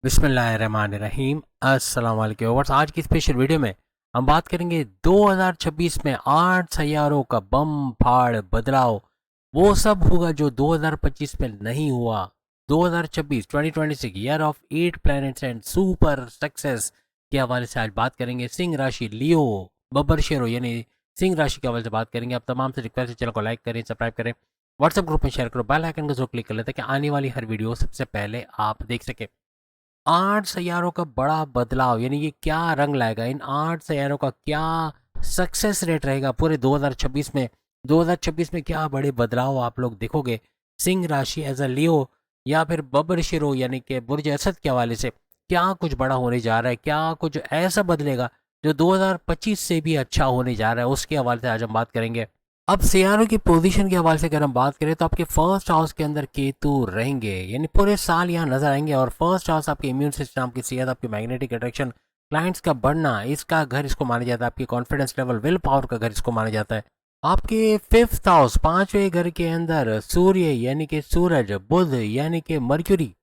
बिस्मिल्लाहिर्रहमानिर्रहीम। अस्सलाम वालेकुम व्यूअर्स। आज की स्पेशल वीडियो में हम बात करेंगे 2026 में 8 सैयारों का बम फाड़ बदलाव। वो सब होगा जो 2025 में नहीं हुआ। 2026 2026 year of 8 planets and super success के हवाले से आज बात करेंगे। सिंह राशि लियो बब्बर शेरो यानी सिंह राशि के हवाले से बात करेंगे। आप तमाम से रिक्वेस्ट है, चैनल को लाइक करें, सब्सक्राइब करें, व्हाट्सएप ग्रुप में शेयर करो, बेल आइकन को जरूर क्लिक कर लेते हैं कि आने वाली हर वीडियो सबसे पहले आप देख सके। 8 सैयारों का बड़ा बदलाव यानी ये क्या रंग लाएगा, इन 8 सैयारों का क्या सक्सेस रेट रहेगा पूरे 2026 में। 2026 में क्या बड़े बदलाव आप लोग देखोगे सिंह राशि एज अ लियो या फिर बब्बर शिरो यानी कि बुर्ज असद के हवाले से। क्या कुछ बड़ा होने जा रहा है, क्या कुछ ऐसा बदलेगा जो 2025 से भी अच्छा होने जा रहा है, उसके हवाले से आज हम बात करेंगे। अब सियारों की पोजीशन के हवाले से अगर हम बात करें तो आपके फर्स्ट हाउस के अंदर केतु रहेंगे, यानी पूरे साल यहाँ नजर आएंगे। और फर्स्ट हाउस आपके इम्यून सिस्टम, आपकी सेहत, आपकी मैग्नेटिक अट्रैक्शन, क्लाइंट्स का बढ़ना, इसका घर इसको माना जाता है। आपकी कॉन्फिडेंस लेवल, विल पावर का घर इसको माना जाता है। आपके फिफ्थ हाउस, पांचवें घर के अंदर सूर्य यानी कि सूरज, बुध यानी कि मर्क्यूरी,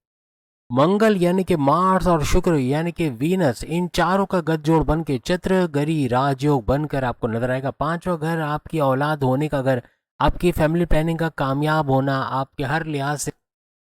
मंगल यानी कि मार्स और शुक्र यानी कि वीनस, इन चारों का गठजोड़ बन के चित्र गरी राजयोग बनकर आपको नजर आएगा। पांचवा घर आपकी औलाद होने का घर, आपकी फैमिली प्लानिंग का कामयाब होना, आपके हर लिहाज से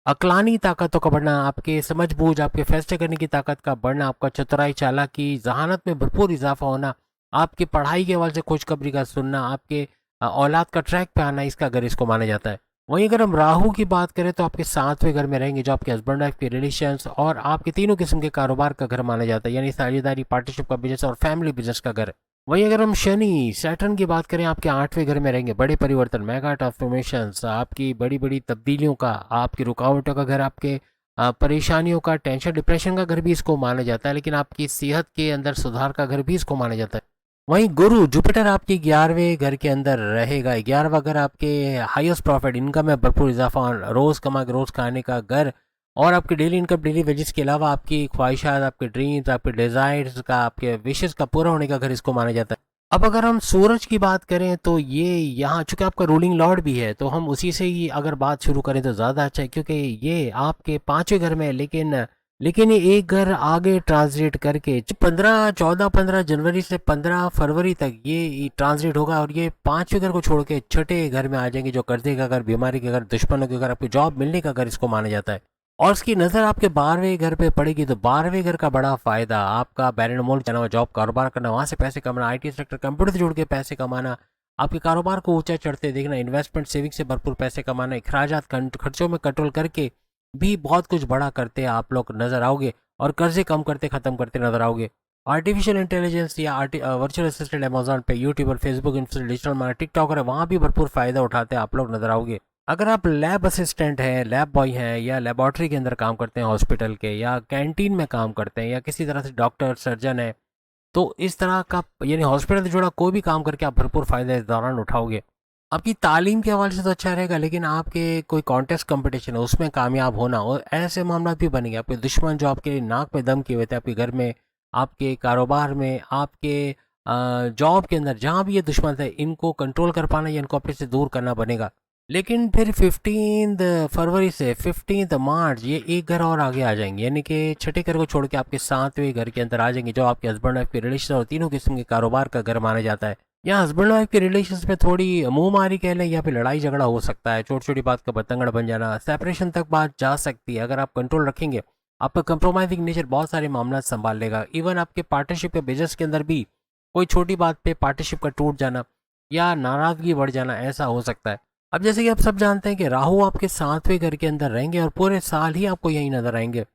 अकलानी ताकतों का बढ़ना, आपके समझ बूझ, आपके फैसले करने की ताकत का बढ़ना, आपका चतुराई चालाकी जहानत में भरपूर इजाफा होना, आपकी पढ़ाई के हवाले से खुशखबरी का सुनना, आपके औलाद का ट्रैक पे आना, इसका घर इसको माना जाता है। वहीं अगर हम राहु की बात करें तो आपके सातवें घर में रहेंगे, जो आपके हस्बैंड वाइफ के रिलेशंस और आपके तीनों किस्म के कारोबार का घर माना जाता है, यानी साझेदारी, पार्टनरशिप का बिजनेस और फैमिली बिजनेस का घर। वहीं अगर हम शनि सैटर्न की बात करें, आपके आठवें घर में रहेंगे, बड़े परिवर्तन, मेगा ट्रांसफॉर्मेशन, आपकी बड़ी बड़ी तब्दीलियों का, आपकी रुकावटों का घर, आपके परेशानियों का, टेंशन डिप्रेशन का घर भी इसको माना जाता है, लेकिन आपकी सेहत के अंदर सुधार का घर भी इसको माना जाता है। वहीं गुरु जुपिटर आपके 11वें घर के अंदर रहेगा। 11वां घर आपके हाईएस्ट प्रॉफिट, इनकम में भरपूर इजाफा, रोज कमा के रोज खाने का घर और आपकी डेली इनकम, डेली वेजेस के अलावा आपकी ख्वाहिशात, आपके ड्रीम्स, आपके डिजायर्स का, आपके विशेष का पूरा होने का घर इसको माना जाता है। अब अगर हम सूरज की बात करें तो ये यहाँ चूंकि आपका रूलिंग लॉर्ड भी है, तो हम उसी से ही अगर बात शुरू करें तो ज़्यादा अच्छा है, क्योंकि ये आपके पांचवें घर में है। लेकिन ये एक घर आगे ट्रांसलेट करके 15 जनवरी से 15 फरवरी तक ये ट्रांसलेट होगा, और ये पांचवें घर को छोड़ के छठे घर में आ जाएंगे, जो कर्जे का घर, बीमारी का घर, दुश्मनों के घर, आपकी जॉब मिलने का घर इसको माना जाता है। और इसकी नज़र आपके 12वें घर पे पड़ेगी, तो 12वें घर का बड़ा फायदा आपका बैरन जाना हुआ, जॉब कारोबार करना, वहां से पैसे कमाना, आईटी सेक्टर कंप्यूटर से जुड़ के पैसे कमाना, आपके कारोबार को ऊंचा चढ़ते देखना, इन्वेस्टमेंट सेविंग से भरपूर पैसे कमाना, अखराजात खर्चों में कंट्रोल करके भी बहुत कुछ बड़ा करते आप लोग नजर आओगे, और कर्जे कम करते खत्म करते नजर आओगे। आर्टिफिशियल इंटेलिजेंस या वर्चुअल असिस्टेंट अमेजोन पे, YouTuber, Facebook influencer, digital marketer, TikToker है, वहाँ भी भरपूर फायदा उठाते आप लोग नजर आओगे। अगर आप लैब असिस्टेंट हैं, लैब बॉय हैं, या लेबोरेटरी के अंदर काम करते हैं हॉस्पिटल के, या कैंटीन में काम करते हैं, या किसी तरह से डॉक्टर सर्जन है, तो इस तरह का यानी हॉस्पिटल से जुड़ा कोई भी काम करके आप भरपूर फायदा इस दौरान उठाओगे। आपकी तालीम के हवाले से तो अच्छा रहेगा, लेकिन आपके कोई कॉन्टेस्ट कंपटीशन है उसमें कामयाब होना और ऐसे मामला भी बनेंगे। आपके दुश्मन जो आपके नाक में दम किए हुए थे, आपके घर में, आपके कारोबार में, आपके जॉब के अंदर, जहाँ भी ये दुश्मन थे, इनको कंट्रोल कर पाना या इनको अपने से दूर करना बनेगा। लेकिन फिर 15 फरवरी से 15 मार्च ये एक घर और आगे आ जाएंगे, यानी कि छठे घर को छोड़ के आपके सातवें घर के अंदर आ जाएंगे, जो आपके हस्बैंड वाइफ के रिलेशन और तीनों किस्म के कारोबार का घर माना जाता है। यहाँ हस्बैंड वाइफ के रिलेशन में थोड़ी मुंहमारी कह लें या फिर लड़ाई झगड़ा हो सकता है, छोटी छोटी बात का बतंगड़ बन जाना, सेपरेशन तक बात जा सकती है। अगर आप कंट्रोल रखेंगे, आपका कंप्रोमाइजिंग नेचर बहुत सारे मामला संभाल लेगा। इवन आपके पार्टनरशिप या बिजनेस के अंदर भी कोई छोटी बात पे पार्टनरशिप का टूट जाना या नाराजगी बढ़ जाना, ऐसा हो सकता है। अब जैसे कि आप सब जानते हैं कि राहु आपके सातवें घर के अंदर रहेंगे और पूरे साल ही आपको यही नजर आएंगे।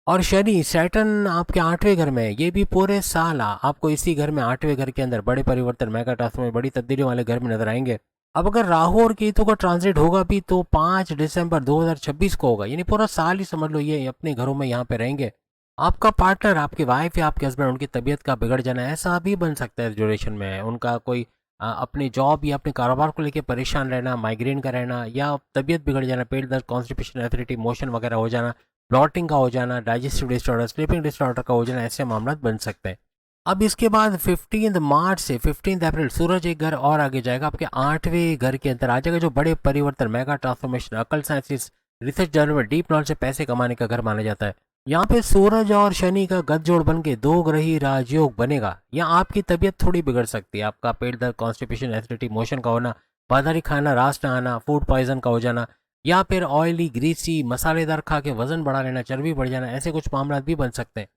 और शनि सैटर्न आपके आठवें घर में है, ये भी पूरे साल आपको इसी घर में, आठवें घर के अंदर बड़े परिवर्तन, मेगा ट्रांसफॉर्मेशन, बड़ी तब्दीलियों वाले घर में नजर आएंगे। अब अगर राहु और केतु का ट्रांजिट होगा भी तो 5 दिसंबर 2026 को होगा, यानी पूरा साल ही समझ लो ये अपने घरों में यहाँ पे रहेंगे। आपका पार्टनर, आपकी वाइफ या आपके हस्बैंड, उनकी तबीयत का बिगड़ जाना ऐसा भी बन सकता है ड्यूरेशन में। उनका कोई अपनी जॉब या अपने कारोबार को लेकर परेशान रहना, माइग्रेन का रहना, या तबीयत बिगड़ जाना, पेट दर्द, कॉन्स्टिपेशन, एसिडिटी, मोशन वगैरह हो जाना, ब्लॉटिंग का हो जाना, डाइजेस्टिव डिसऑर्डर, स्लीपिंग डिसऑर्डर का हो जाना, ऐसे मामला बन सकते हैं। अब इसके बाद 15 मार्च से 15 अप्रैल सूरज एक घर और आगे जाएगा, आपके आठवें घर के अंदर आ जाएगा, जो बड़े परिवर्तन, मेगा ट्रांसफॉर्मेशन, अकल, sciences, research, development, deep knowledge से पैसे कमाने का घर माना जाता है। यहाँ पे सूरज और शनि का गठजोड़ बन के दो ग्रही राजयोग बनेगा। यहाँ आपकी तबीयत थोड़ी बिगड़ सकती है, आपका पेट दर्द, कॉन्स्टिपेशन, एसिडिटी, मोशन का होना, बाजारी खाना, रास न आना, फूड पॉइजन का हो जाना, या फिर ऑयली, ग्रीसी, मसालेदार खा के वजन बढ़ा लेना, चर्बी बढ़ जाना, ऐसे कुछ मामला भी बन सकते हैं।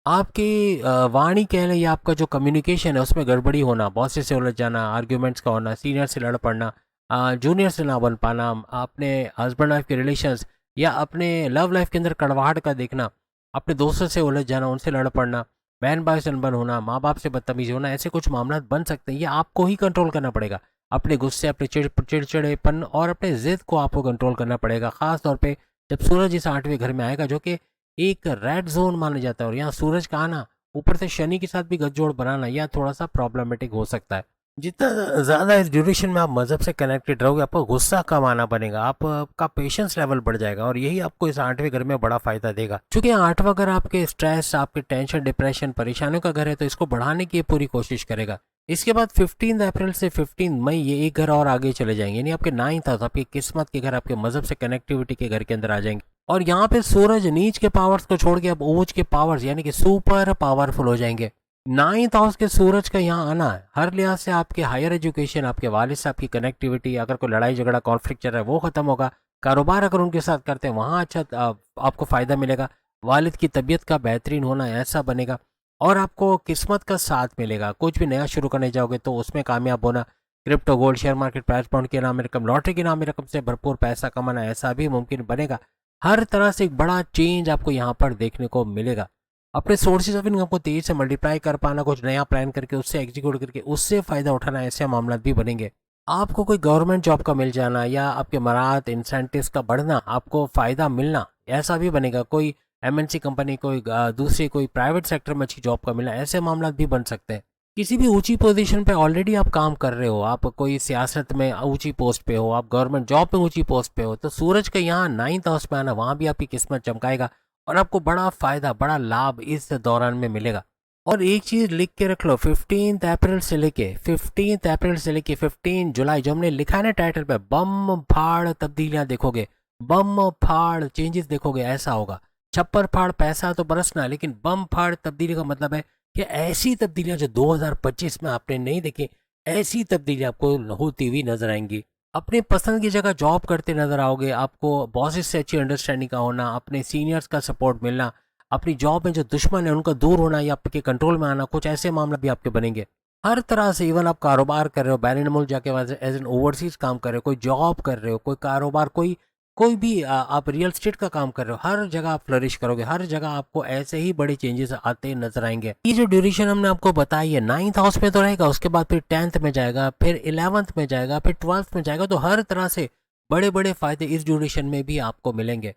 आपकी वाणी कह लें या आपका जो कम्युनिकेशन है उसमें गड़बड़ी होना, बॉस से उलझ जाना, आर्ग्यूमेंट्स का होना, सीनियर से लड़ पड़ना, जूनियर से ना बन पाना, अपने हस्बैंड वाइफ के रिलेशंस या अपने लव लाइफ के अंदर कड़वाहट का देखना, अपने दोस्तों से उलझ जाना, उनसे लड़ पड़ना, बहन भाई से अनबन होना, माँ बाप से बदतमीजी होना, ऐसे कुछ मामला बन सकते हैं। ये आपको ही कंट्रोल करना पड़ेगा। अपने गुस्से, अपने चिड़चिड़ेपन और अपने जिद को आपको कंट्रोल करना पड़ेगा, खास तौर पे जब सूरज इस 8वें घर में आएगा, जो कि एक रेड जोन माना जाता है। और यहाँ सूरज का आना, ऊपर से शनि के साथ भी गठजोड़ बनाना, यह थोड़ा सा प्रॉब्लमेटिक हो सकता है। जितना ज़्यादा इस ड्यूरेशन में आप मज़हब से कनेक्टेड रहोगे, आपको गुस्सा कम आना बनेगा, आपका पेशेंस लेवल बढ़ जाएगा, और यही आपको इस 8वें घर में बड़ा फायदा देगा। क्योंकि 8वां घर आपके स्ट्रेस, आपके टेंशन, डिप्रेशन, परेशानियों का घर है, तो इसको बढ़ाने की पूरी कोशिश करेगा। इसके बाद 15 अप्रैल से 15 मई ये एक घर और आगे चले जाएंगे, यानी आपके 9th हाउस, आपकी किस्मत के घर, आपके मज़हब से कनेक्टिविटी के घर के अंदर आ जाएंगे। और यहाँ पे सूरज नीच के पावर्स को छोड़ के अब ऊंच के पावर्स यानी कि सुपर पावरफुल हो जाएंगे। 9th हाउस के सूरज का यहाँ आना है, हर लिहाज से आपके हायर एजुकेशन, आपके वालिद से आपकी कनेक्टिविटी, अगर कोई लड़ाई झगड़ा कॉन्फ्लिक्ट चल रहा है वो खत्म होगा। कारोबार अगर उनके साथ करते हैं वहाँ अच्छा आपको फायदा मिलेगा। वालिद की तबीयत का बेहतरीन होना ऐसा बनेगा, और आपको किस्मत का साथ मिलेगा। कुछ भी नया शुरू करने जाओगे तो उसमें कामयाब होना, crypto, gold, share market, price point के नाम में रकम, लॉटरी के नाम में रकम से भरपूर पैसा कमाना, ऐसा भी मुमकिन बनेगा। हर तरह से एक बड़ा चेंज आपको यहाँ पर देखने को मिलेगा। अपने सोर्सेज ऑफ इनकम को तेजी से मल्टीप्लाई कर पाना, कुछ नया प्लान करके उससे एग्जीक्यूट करके उससे फायदा उठाना, ऐसे मामला भी बनेंगे। आपको कोई गवर्नमेंट जॉब का मिल जाना या आपके मराहत इंसेंटिव्स का बढ़ना, आपको फायदा मिलना, ऐसा भी बनेगा। कोई एमएनसी कंपनी, कोई दूसरी कोई प्राइवेट सेक्टर में अच्छी जॉब का मिलना, ऐसे मामला भी बन सकते हैं। किसी भी ऊंची पोजीशन पे ऑलरेडी आप काम कर रहे हो, आप कोई सियासत में ऊंची पोस्ट पे हो, आप गवर्नमेंट जॉब में ऊंची पोस्ट पे हो, तो सूरज का यहाँ 9th हाउस में आना, वहाँ भी आपकी किस्मत चमकाएगा और आपको बड़ा फायदा, बड़ा लाभ इस दौरान में मिलेगा। और एक चीज लिख के रख लो, 15 अप्रैल से लेके 15 जुलाई, जो हमने लिखा है ना टाइटल पे, बम फाड़ तब्दीलियां देखोगे, बम फाड़ चेंजेस देखोगे, ऐसा होगा। छप्पर फाड़ पैसा तो बरसना, लेकिन बम फाड़ तब्दीली का मतलब है कि ऐसी तब्दीलियां जो 2025 में आपने नहीं देखी, ऐसी तब्दीलियां आपको होती हुई नजर आएंगी। अपनी पसंद की जगह जॉब करते नजर आओगे, आपको बॉसेस से अच्छी अंडरस्टैंडिंग का होना, अपने सीनियर्स का सपोर्ट मिलना, अपनी जॉब में जो दुश्मन है उनका दूर होना या आपके कंट्रोल में आना, कुछ ऐसे मामले भी आपके बनेंगे। हर तरह से, इवन आप कारोबार कर रहे हो, बैरिन मुल्क जाके एज एन ओवरसीज काम कर रहे हो, कोई जॉब कर रहे हो, कोई कारोबार, कोई कोई भी आप रियल स्टेट का काम कर रहे हो, हर जगह आप फ्लरिश करोगे, हर जगह आपको ऐसे ही बड़े चेंजेस आते नजर आएंगे। ये जो ड्यूरेशन हमने आपको बताई है, 9th हाउस में तो रहेगा, उसके बाद फिर 10th में जाएगा, फिर 11th में जाएगा, फिर 12th में जाएगा, तो हर तरह से बड़े बड़े फायदे इस ड्यूरेशन में भी आपको मिलेंगे।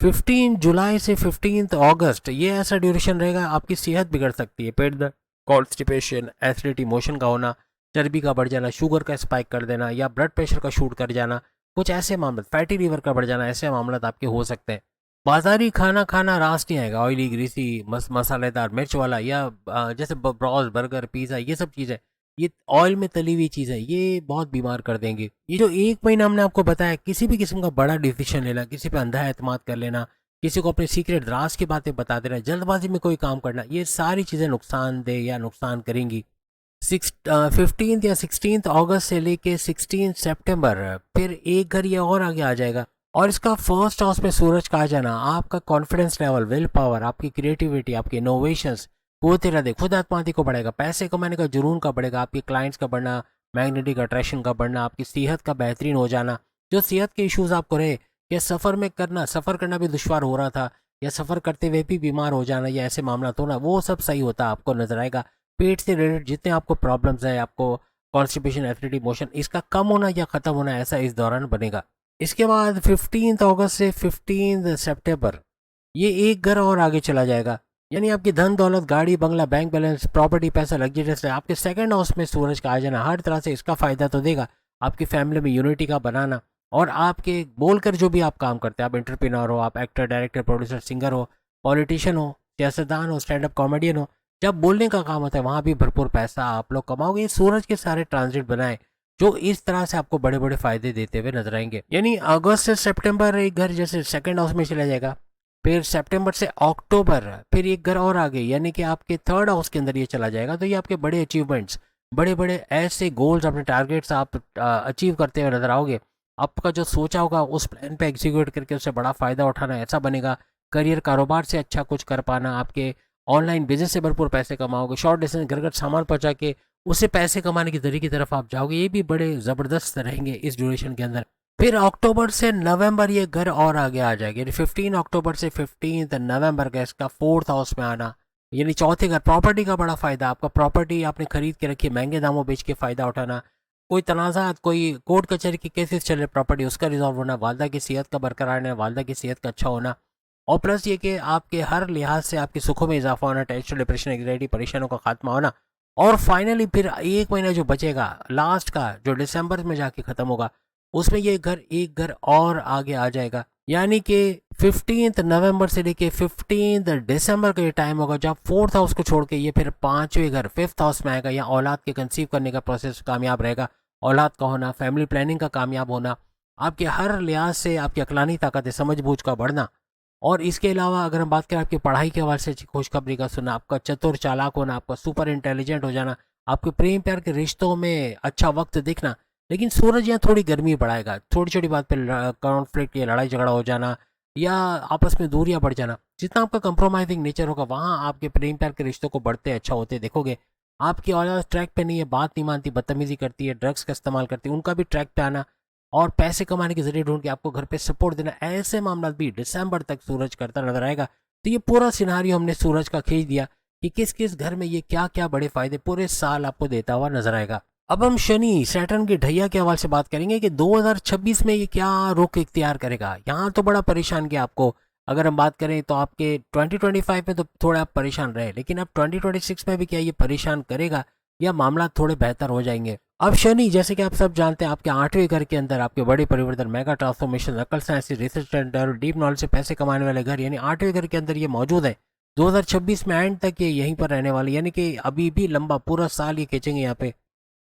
15 जुलाई से 15 अगस्त ये ऐसा ड्यूरेशन रहेगा, आपकी सेहत बिगड़ सकती है, पेट दर्द, कॉन्स्टिपेशन, एसिडिटी, मोशन का होना, चर्बी का बढ़ जाना, शुगर का स्पाइक कर देना या ब्लड प्रेशर का शूट कर जाना, कुछ ऐसे मामले, फैटी लीवर का बढ़ जाना, ऐसे मामले आपके हो सकते हैं। बाजारी खाना खाना रास नहीं आएगा, ऑयली, ग्रीसी, मसालेदार, मिर्च वाला, या जैसे ब्रॉस, बर्गर, पिज़्ज़ा, ये सब चीज़ें, ये ऑयल में तली हुई चीज़ें, ये बहुत बीमार कर देंगे। ये जो एक महीना हमने आपको बताया, किसी भी किस्म का बड़ा डिसीजन लेना, किसी पे अंधा एतमाद कर लेना, किसी को अपने सीक्रेट राज की बातें बता देना, जल्दबाजी में कोई काम करना, ये सारी चीज़ें नुकसानदेह या नुकसान करेंगी। 15 या 16 अगस्त से लेके 16 सितंबर, फिर एक घर ये और आगे आ जाएगा, और इसका फर्स्ट हाउस में सूरज का आ जाना आपका कॉन्फिडेंस लेवल, विल पावर, आपकी क्रिएटिविटी, आपके इनोवेशंस, वो इरादे, खुद आत्मादी को बढ़ेगा, पैसे कमाने का जुनून का बढ़ेगा, आपके क्लाइंट्स का बढ़ना, मैग्नेटिक अट्रैक्शन का बढ़ना, आपकी सेहत का बेहतरीन हो जाना। जो सेहत के इश्यूज आपको रहे कि सफ़र करना भी दुश्वार हो रहा था, या सफ़र करते हुए भी बीमार हो जाना, या ऐसे मामला होना, वो सब सही होता आपको नजर आएगा। पेट से रिलेटेड जितने आपको प्रॉब्लम्स है, आपको कॉन्स्टिपेशन, एसिडिटी, मोशन, इसका कम होना या ख़त्म होना, ऐसा इस दौरान बनेगा। इसके बाद 15 अगस्त से 15 सितंबर ये एक घर और आगे चला जाएगा, यानी आपकी धन दौलत, गाड़ी बंगला, बैंक बैलेंस, प्रॉपर्टी, पैसा, लग्जरियस है, आपके सेकंड हाउस में सूरज का आ जाना हर तरह से इसका फायदा तो देगा। आपकी फैमिली में यूनिटी का बनाना, और आपके बोलकर जो भी आप काम करते हैं, आप एंटरप्रेन्योर हो, आप एक्टर, डायरेक्टर, प्रोड्यूसर, सिंगर हो, पॉलिटिशियन हो, सियासतदान हो, स्टैंड अप कॉमेडियन हो, जब बोलने का काम होता है वहाँ भी भरपूर पैसा आप लोग कमाओगे। सूरज के सारे ट्रांजिट बनाए जो इस तरह से आपको बड़े बड़े फायदे देते हुए नजर आएंगे। यानी अगस्त से सितंबर एक घर जैसे सेकंड हाउस में चला जाएगा, फिर सितंबर से अक्टूबर फिर एक घर और आ गई, यानी कि आपके थर्ड हाउस के अंदर ये चला जाएगा। तो ये आपके बड़े अचीवमेंट्स, बड़े बड़े ऐसे गोल्स, अपने टारगेट्स आप अचीव करते हुए नजर आओगे। आपका जो सोचा होगा उस प्लान पे एग्जीक्यूट करके उससे बड़ा फ़ायदा उठाना ऐसा बनेगा। करियर कारोबार से अच्छा कुछ कर पाना, आपके ऑनलाइन बिजनेस से भरपूर पैसे कमाओगे, शॉर्ट डिस्टेंस घर घर सामान पहुंचा के उससे पैसे कमाने की तरीके की तरफ आप जाओगे। ये भी बड़े ज़बरदस्त रहेंगे इस ड्यूरेशन के अंदर। फिर अक्टूबर से नवंबर ये घर और आगे आ जाएगी, 15 अक्टूबर से 15 नवंबर का इसका फोर्थ हाउस में आना, यानी चौथे घर। प्रॉपर्टी का बड़ा फायदा, आपका प्रॉपर्टी आपने खरीद के रखी, महंगे दामों बेच के फायदा उठाना, कोई तनाज़ात, कोई कोर्ट कचहरी की केसेस चल रहे प्रॉपर्टी उसका रिजॉल्व होना, वालदा की सेहत का बरकरार रहना, वालदा की सेहत का अच्छा होना, और प्लस ये कि आपके हर लिहाज से आपके सुखों में इजाफा होना, टेंशन, डिप्रेशन, एंग्जाइटी, परेशानियों का खात्मा होना। और फाइनली फिर एक महीना जो बचेगा लास्ट का, जो दिसंबर में जाके खत्म होगा, उसमें ये घर एक घर और आगे आ जाएगा, यानी कि 15 नवंबर से लेके 15 दिसंबर का ये टाइम होगा जब फोर्थ हाउस को छोड़ के ये फिर पांचवें घर फिफ्थ हाउस में आएगा। या औलाद के कंसीव करने का प्रोसेस कामयाब रहेगा, औलाद का होना, फैमिली प्लानिंग का कामयाब होना, आपके हर लिहाज से आपकी अकलानी ताकत है, समझ बूझ का बढ़ना। और इसके अलावा अगर हम बात करें आपकी पढ़ाई के हवाले से खुशखबरी का सुनना, आपका चतुर चालाक होना, आपका सुपर इंटेलिजेंट हो जाना, आपके प्रेम प्यार के रिश्तों में अच्छा वक्त दिखना। लेकिन सूरज यहाँ थोड़ी गर्मी बढ़ाएगा, छोटी छोटी बात पर कॉन्फ्लिक्ट या लड़ाई झगड़ा हो जाना या आपस में दूरियां बढ़ जाना। जितना आपका कंप्रोमाइजिंग नेचर होगा वहाँ आपके प्रेम प्यार के रिश्तों को बढ़ते अच्छा होते देखोगे। आपकी औलाद ट्रैक पे नहीं है, बात नहीं मानती, बदतमीजी करती है, ड्रग्स का इस्तेमाल करती है, उनका भी ट्रैक पे आना और पैसे कमाने के जरिए ढूंढ के आपको घर पे सपोर्ट देना, ऐसे मामला भी दिसंबर तक सूरज करता नजर आएगा। तो ये पूरा सिनारियो हमने सूरज का खींच दिया कि किस किस घर में ये क्या क्या बड़े फायदे पूरे साल आपको देता हुआ नजर आएगा। अब हम शनि सैटर्न की ढैया के हवाले से बात करेंगे कि 2026 में ये क्या रुख इख्तियार करेगा। यहाँ तो बड़ा परेशान किया आपको। अगर हम बात करें तो आपके 2025 में तो थोड़ा आप परेशान रहे, लेकिन अब 2026 में भी क्या ये परेशान करेगा या मामला थोड़े बेहतर हो जाएंगे। अब शनि जैसे कि आप सब जानते हैं आपके आठवें घर के अंदर आपके बड़े परिवर्तन, मेगा ट्रांसफॉर्मेशन, अकल, science, research centre, deep knowledge से पैसे कमाने वाले घर, यानी आठवें घर के अंदर ये मौजूद है। 2026 में एंड तक ये यहीं पर रहने वाले, यानी कि अभी भी लंबा पूरा साल ये खींचेंगे यहाँ पे।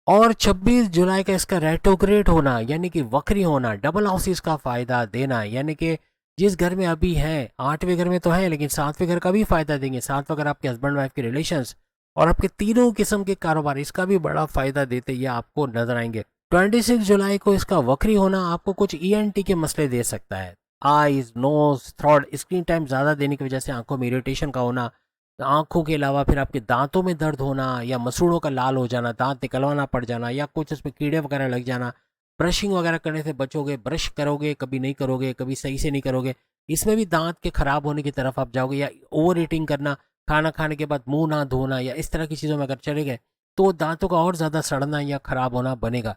और 26 जुलाई का इसका रेट्रोग्रेड होना, यानी कि वक्री होना, डबल हाउसेस का फायदा देना, यानी कि जिस घर में अभी है, आठवें घर में तो है लेकिन सातवें घर का भी फायदा देंगे। सातवां घर आपके हस्बैंड वाइफ के रिलेशंस और आपके तीनों किस्म के कारोबार, इसका भी बड़ा फायदा देते ये आपको नजर आएंगे। 26 जुलाई को इसका वक्री होना आपको कुछ ईएनटी के मसले दे सकता है, eyes, nose, throat, screen time ज्यादा देने की वजह से आंखों में इरिटेशन का होना, आंखों के अलावा फिर आपके दांतों में दर्द होना या मसूड़ों का लाल हो जाना, दांत निकलवाना पड़ जाना या कुछ उसमें कीड़े वगैरह लग जाना। ब्रशिंग वगैरह करने से बचोगे, ब्रश करोगे कभी नहीं करोगे, कभी सही से नहीं करोगे, इसमें भी दांत के खराब होने की तरफ आप जाओगे। या ओवर ईटिंग करना, खाना खाने के बाद मुंह ना धोना या इस तरह की चीज़ों में अगर चले गए तो दांतों का और ज़्यादा सड़ना या खराब होना बनेगा।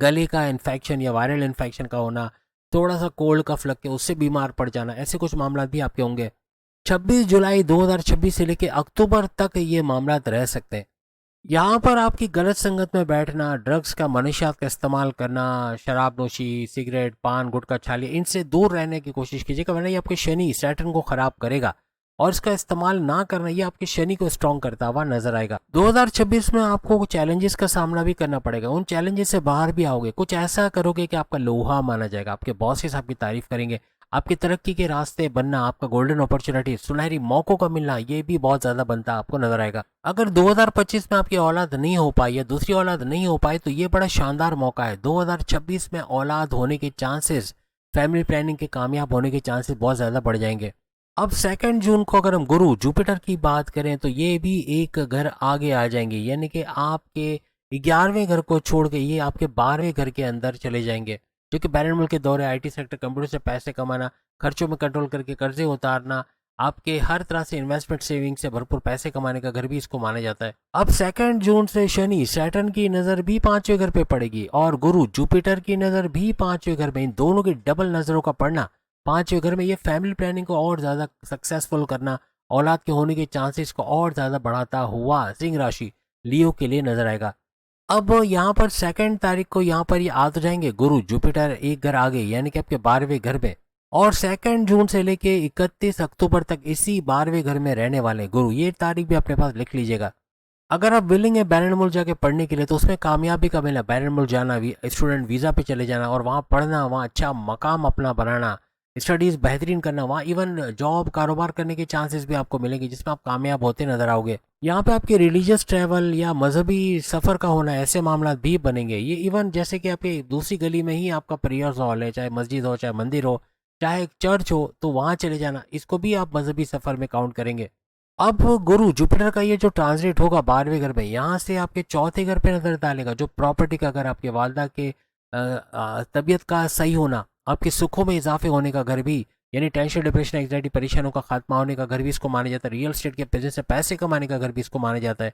गले का इन्फेक्शन या वायरल इन्फेक्शन का होना, थोड़ा सा कोल्ड कफ लग के उससे बीमार पड़ जाना, ऐसे कुछ मामला भी आपके होंगे। 26 जुलाई 2026 से लेकर अक्टूबर तक ये मामला रह सकते हैं। यहाँ पर आपकी गलत संगत में बैठना, ड्रग्स का, मनशियात का इस्तेमाल करना, शराब नोशी, सिगरेट, पान, गुटखा, छाली, इनसे दूर रहने की कोशिश कीजिएगा, वरना ये आपके शनि सैटर्न को खराब करेगा। और इसका इस्तेमाल ना करना ये आपके शनि को स्ट्रॉन्ग करता हुआ नजर आएगा। 2026 में आपको चैलेंजेस का सामना भी करना पड़ेगा, उन चैलेंजेस से बाहर भी आओगे, कुछ ऐसा करोगे कि आपका लोहा माना जाएगा, आपके बॉसेस आपकी तारीफ करेंगे, आपकी तरक्की के रास्ते बनना, आपका गोल्डन अपॉर्चुनिटी, सुनहरी मौकों का मिलना, ये भी बहुत ज्यादा बनता आपको नजर आएगा। अगर 2025 में आपकी औलाद नहीं हो पाई या दूसरी औलाद नहीं हो पाई तो ये बड़ा शानदार मौका है। 2026 में औलाद होने के चांसेस, फैमिली प्लानिंग के कामयाब होने के चांसेस बहुत ज्यादा बढ़ जाएंगे। अब 2 जून को अगर हम गुरु जुपिटर की बात करें तो ये भी एक घर आगे आ जाएंगे, यानी कि आपके 11वें घर को छोड़ के ये आपके 12वें घर के अंदर चले जाएंगे, जो कि बैरन मुल्क के दौरे, आईटी सेक्टर, कंप्यूटर से पैसे कमाना, खर्चों में कंट्रोल करके कर्जे उतारना, आपके हर तरह से इन्वेस्टमेंट सेविंग से भरपूर पैसे कमाने का घर भी इसको माना जाता है। अब 2 जून से शनि सैटर्न की नज़र भी 5वें घर पे पड़ेगी और गुरु जुपिटर की नज़र भी 5वें घर में, इन दोनों की डबल नज़रों का पड़ना 5वें घर में ये फैमिली प्लानिंग को और ज़्यादा सक्सेसफुल करना, औलाद के होने के चांसेस को और ज़्यादा बढ़ाता हुआ सिंह राशि लियो के लिए नजर आएगा। अब यहाँ पर 2 तारीख को यहाँ पर ये आ तो जाएंगे गुरु जुपिटर एक घर आगे, यानी कि आपके 12वें घर में, और 2 जून से लेके 31 अक्टूबर तक इसी 12वें घर में रहने वाले गुरु, ये तारीख भी अपने पास लिख लीजिएगा। अगर आप विलिंग है बैरन मुल्क जाके पढ़ने के लिए तो उसमें कामयाबी का मिलना, बैरन मुल्क जाना, स्टूडेंट वीज़ा पे चले जाना और वहाँ पढ़ना, वहाँ अच्छा मकाम अपना बनाना, स्टडीज़ बेहतरीन करना, वहाँ इवन जॉब कारोबार करने के चांसेस भी आपको मिलेंगे जिसमें आप कामयाब होते नजर आओगे। यहाँ पे आपके रिलीजियस ट्रैवल या मजहबी सफ़र का होना, ऐसे मामला भी बनेंगे। ये इवन जैसे कि आपकी दूसरी गली में ही आपका प्रेयर्स हॉल है, चाहे मस्जिद हो, चाहे मंदिर हो, चाहे चर्च हो, तो वहाँ चले जाना, इसको भी आप मजहबी सफ़र में काउंट करेंगे। अब गुरु जुपिटर का ये जो ट्रांजिट होगा 12वें घर में, यहाँ से आपके चौथे घर पे नजर डालेगा, जो प्रॉपर्टी का घर, आपके वालदा के तबीयत का सही होना, आपके सुखों में इजाफे होने का घर भी, यानी टेंशन डिप्रेशन एंग्जाइटी परेशानियों का खात्मा होने का घर भी इसको माना जाता है। रियल एस्टेट के बिजनेस से पैसे कमाने का घर भी इसको माना जाता है।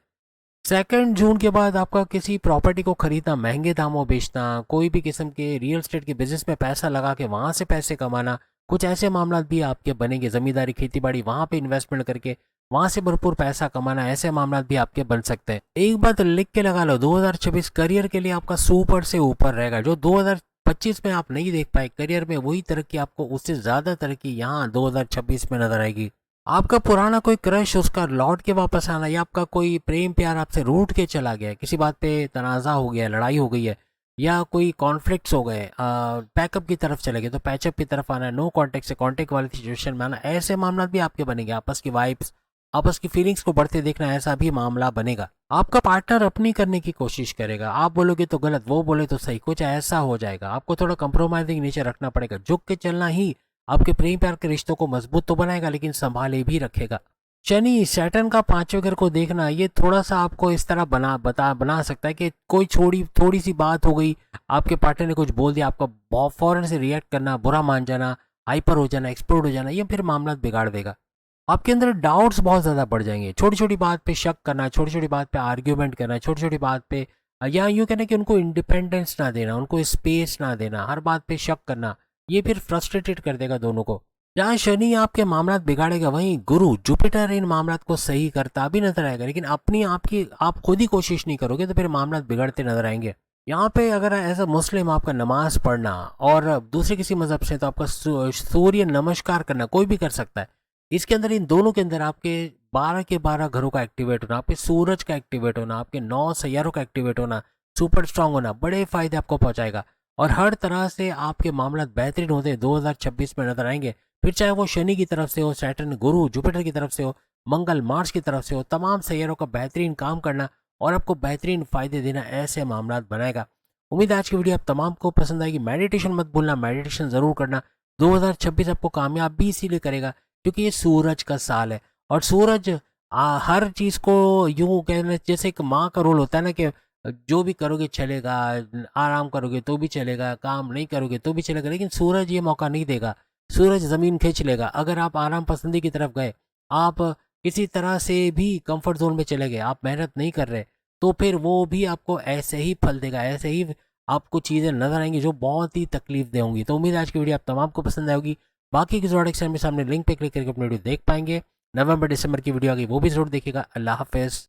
2 जून के बाद आपका किसी प्रॉपर्टी को खरीदना, महंगे दामों बेचना, कोई भी किस्म के रियल एस्टेट के बिजनेस में पैसा लगा के वहां से पैसे कमाना, कुछ ऐसे मामला भी आपके बनेंगे। जमींदारी खेती बाड़ी वहां पे इन्वेस्टमेंट करके वहां से भरपूर पैसा कमाना, ऐसे मामला भी आपके बन सकते हैं। एक बात लिख के लगा लो, 2026 करियर के लिए आपका सुपर से ऊपर रहेगा। जो 2025 में आप नहीं देख पाए करियर में, वही तरक्की आपको उससे ज्यादा तरक्की यहाँ 2026 में नजर आएगी। आपका पुराना कोई क्रश, उसका लौट के वापस आना, या आपका कोई प्रेम प्यार आपसे रूठ के चला गया, किसी बात पे तनाज़ा हो गया, लड़ाई हो गई है, या कोई कॉन्फ्लिक्ट्स हो गए, पैकअप की तरफ चले गए, तो पैचअप की तरफ आना, नो कांटेक्ट से कांटेक्ट वाली सिचुएशन में आना, ऐसे मामला भी आपके बनेंगे। आपस की वाइब्स, आपस की फीलिंग्स को बढ़ते देखना, ऐसा भी मामला बनेगा। आपका पार्टनर अपनी करने की कोशिश करेगा, आप बोलोगे तो गलत, वो बोले तो सही, कुछ ऐसा हो जाएगा। आपको थोड़ा कंप्रोमाइजिंग नेचर रखना पड़ेगा। झुक के चलना ही आपके प्रेम प्यार के रिश्तों को मजबूत तो बनाएगा, लेकिन संभाले भी रखेगा। शनि सैटर्न का 5वें घर को देखना, ये थोड़ा सा आपको इस तरह बना सकता है कि कोई थोड़ी सी बात हो गई, आपके पार्टनर ने कुछ बोल दिया, आपका बहुत फौरन से रिएक्ट करना, बुरा मान जाना, हाइपर हो जाना, एक्सप्लोड हो जाना, ये फिर मामला बिगाड़ देगा। आपके अंदर डाउट्स बहुत ज़्यादा बढ़ जाएंगे, छोटी छोटी बात पे शक करना, छोटी छोटी बात पे आर्ग्यूमेंट करना, छोटी छोटी बात पे या यूँ कहना कि उनको इंडिपेंडेंस ना देना, उनको स्पेस ना देना, हर बात पे शक करना, ये फिर फ्रस्ट्रेटेड कर देगा दोनों को। जहाँ शनि आपके मामला बिगाड़ेगा, वहीं गुरु जुपिटर इन मामला को सही करता भी नजर आएगा, लेकिन अपनी आपकी आप खुद ही कोशिश नहीं करोगे तो फिर मामला बिगड़ते नजर आएंगे। यहाँ पे अगर एज अ मुस्लिम आपका नमाज पढ़ना, और दूसरे किसी मजहब से तो आपका सूर्य नमस्कार करना, कोई भी कर सकता है। इसके अंदर, इन दोनों के अंदर आपके 12 के 12 घरों का एक्टिवेट होना, आपके सूरज का एक्टिवेट होना, आपके 9 सैयारों का एक्टिवेट होना, सुपर स्ट्रांग होना, बड़े फायदे आपको पहुंचाएगा। और हर तरह से आपके मामला बेहतरीन होते 2026 में नजर आएंगे। फिर चाहे वो शनि की तरफ से हो, सैटर्न गुरु जुपिटर की तरफ से हो, मंगल मार्स की तरफ से हो, तमाम सैयारों का बेहतरीन काम करना और आपको बेहतरीन फायदे देना, ऐसे मामला बनाएगा। उम्मीद है आज की वीडियो आप तमाम को पसंद आएगी। मेडिटेशन मत भूलना, मेडिटेशन जरूर करना। 2026 आपको कामयाब भी इसीलिए करेगा क्योंकि ये सूरज का साल है, और सूरज हर चीज को यूं कहना, जैसे एक माँ का रोल होता है ना, कि जो भी करोगे चलेगा, आराम करोगे तो भी चलेगा, काम नहीं करोगे तो भी चलेगा, लेकिन सूरज ये मौका नहीं देगा। सूरज जमीन खींच लेगा। अगर आप आराम पसंदी की तरफ गए, आप किसी तरह से भी कंफर्ट जोन में चले गए, आप मेहनत नहीं कर रहे, तो फिर वो भी आपको ऐसे ही फल देगा, ऐसे ही आपको चीज़ें नजर आएंगी जो बहुत ही तकलीफ दे होंगी। तो उम्मीद है आज की वीडियो आप तमाम को पसंद आएगी। बाकी की प्रोडक्शन में सामने लिंक पे क्लिक करके अपनी वीडियो देख पाएंगे। नवंबर दिसंबर की वीडियो आ गई, वो भी जरूर देखिएगा। अल्लाह हाफिज़।